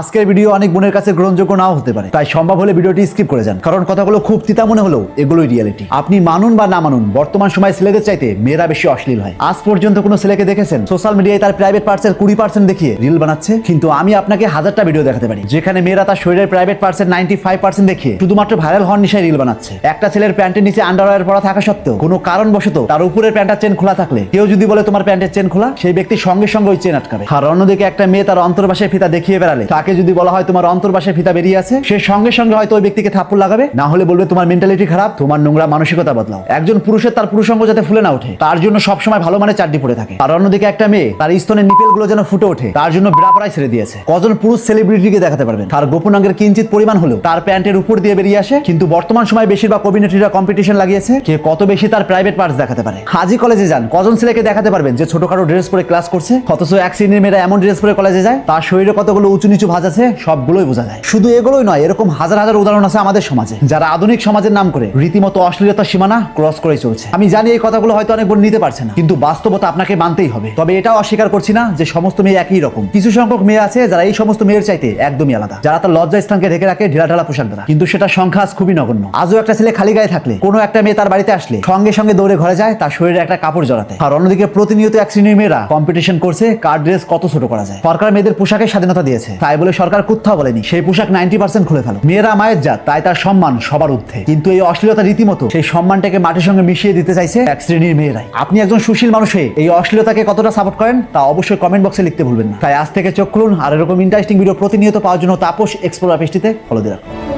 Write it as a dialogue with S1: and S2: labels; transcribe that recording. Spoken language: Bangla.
S1: আজকের ভিডিও অনেক বোনের কাছে গ্রহণযোগ্য নাও হতে পারে, তাই সম্ভব হলে ভিডিওটি স্কিপ করে যান, কারণ কথাগুলো খুব তিতা মনে হলেও এগুলোই রিয়েলিটি। আপনি মানুন বা না মানুন, বর্তমান সময় ছেলেদের চাইতে মেয়েরা বেশি অশ্লীল হয়। আজ পর্যন্ত কোনো ছেলেকে দেখেছেন সোশ্যাল মিডিয়ায় তার প্রাইভেট পার্টসের 20% দেখিয়ে রিল বানাচ্ছে? কিন্তু আমি আপনাকে হাজারটা ভিডিও দেখাতে পারি যেখানে মেয়েরা তার শরীরের প্রাইভেট পার্টসের 95% দেখিয়ে শুধুমাত্র ভাইরাল হওয়ার নিশায় রিল বানাচ্ছে। একটা ছেলের প্যান্টের নিচে আন্ডারওয়্যার পরা থাকা সত্ত্বেও কোনো কারণবশত তার উপরের প্যান্টের চেন খোলা থাকলে কেউ যদি বলে তোমার প্যান্টের চেন খোলা, সেই ব্যক্তি সঙ্গে সঙ্গে ওই চেন আটকাবে। আর অন্যদিকে একটা মেয়ে তার অন্তর্বাসের ফিতা দেখিয়ে বেড়ালে তাকে যদি বলা হয় তোমার অন্তর্বাসের ফিতা বেরিয়ে আছে, সে সঙ্গে সঙ্গে হয়তো ওই ব্যক্তিকে থাপ্পড় লাগাবে, না হলে বলবে তোমার মেন্টালিটি খারাপ, তোমার নোংরা মানসিকতা বদলাও। একজন পুরুষের তার পুরুষাঙ্গ যাতে ফুলে না ওঠে তার জন্য সবসময় ভালো মানে চাড্ডি পরে থাকে। আর অন্যদিকে একটা মেয়ে তার স্তনের নিপেল গুলো যেন ফুটে ওঠে তার জন্য ব্রাপারাই ছেড়ে দিয়েছে। কজন পুরুষ সেলিব্রিটিকে দেখাতে পারবেন তার গোপন অঙ্গের কিঞ্চিত পরিমাণ হলেও তার প্যান্টের উপর দিয়ে বেরিয়ে আসে? কিন্তু বর্তমান সময় বেশিরভাগ অভিনেত্রীরা কম্পিটিশন লাগিয়েছে কে কত বেশি তার প্রাইভেট পার্টস দেখাতে পারে। হাজি কলেজে যান, কজন ছেলেকে দেখাতে পারবেন যে ছোটখাটো ড্রেস পরে ক্লাস করছে, অথচ এক শ্রেণীর মেয়েরা এমন ড্রেস পরে কলেজে যায় তার শরীরে কতগুলো উঁচু নিচু ভাঁজ আছে সবগুলোই বোঝা যায়। শুধু এগুলোই নয়, এরকম হাজার হাজার উদাহরণ আছে আমাদের সমাজে যারা আধুনিক সমাজের নাম করে রীতিমতো অশ্লীলতার সীমানা ক্রস করে চলছে। আমি জানি এই কথাগুলো হয়তো অনেক বোন নিতে পারছে না, কিন্তু বাস্তবতা আপনাকে মানতেই হবে। তবে এটাও অস্বীকার করছি না যে সমস্ত মেয়ে একই রকম। কিছু সংখ্যক মেয়ে আছে যারা এই সমস্ত মেয়ের চাইতে একদমই আলাদা, যারা তার লজ্জা স্থানকে ঢেকে রাখে ঢিলাঢালা পোশাক দ্বারা, কিন্তু সেটা সংখ্যা আজ খুবই নগণ্য। আজও একটা ছেলে খালি গায়ে থাকলে কোনো একটা মেয়ে তার বাড়িতে আসলে সঙ্গে সঙ্গে দৌড়ে ঘরে যায় তার শরীরে একটা কাপড় জড়াতে। আর অন্যদিকে প্রতিনিয়ত এক শ্রেণীর মেয়েরা কম্পিটিশন করছে কার ড্রেস কত ছোট করা যায়। সরকার মেয়েদের পোশাকের স্বাধীনতা দিয়েছে, তাই বলে সরকার কোথাও বলেনি সেই পোশাক 90% খুলে ফেলো। মেয়েরা মায়ের জাত, তাই তার সম্মান সবার ঊর্ধ্বে। কিন্তু এই অশ্লীলতা রীতিমতো সেই সম্মানটাকে মাটির সঙ্গে মিশিয়ে দিতে চাইছে এক শ্রেণীর মেয়েরাই। আপনি একজন সুশীল মানুষ হয়ে এই অশ্লীলতাকে কতটা সাপোর্ট করেন তা অবশ্যই কমেন্ট বক্সে লিখতে ভুলবেন না। তাই আজ থেকে চোখ খুলুন আর এরকম ইন্টারেস্টিং ভিডিও প্রতিনিয়ত পাওয়ার জন্য তাপস এক্সপ্লোরার পেজটিতে ফলো দিয়ে রাখুন।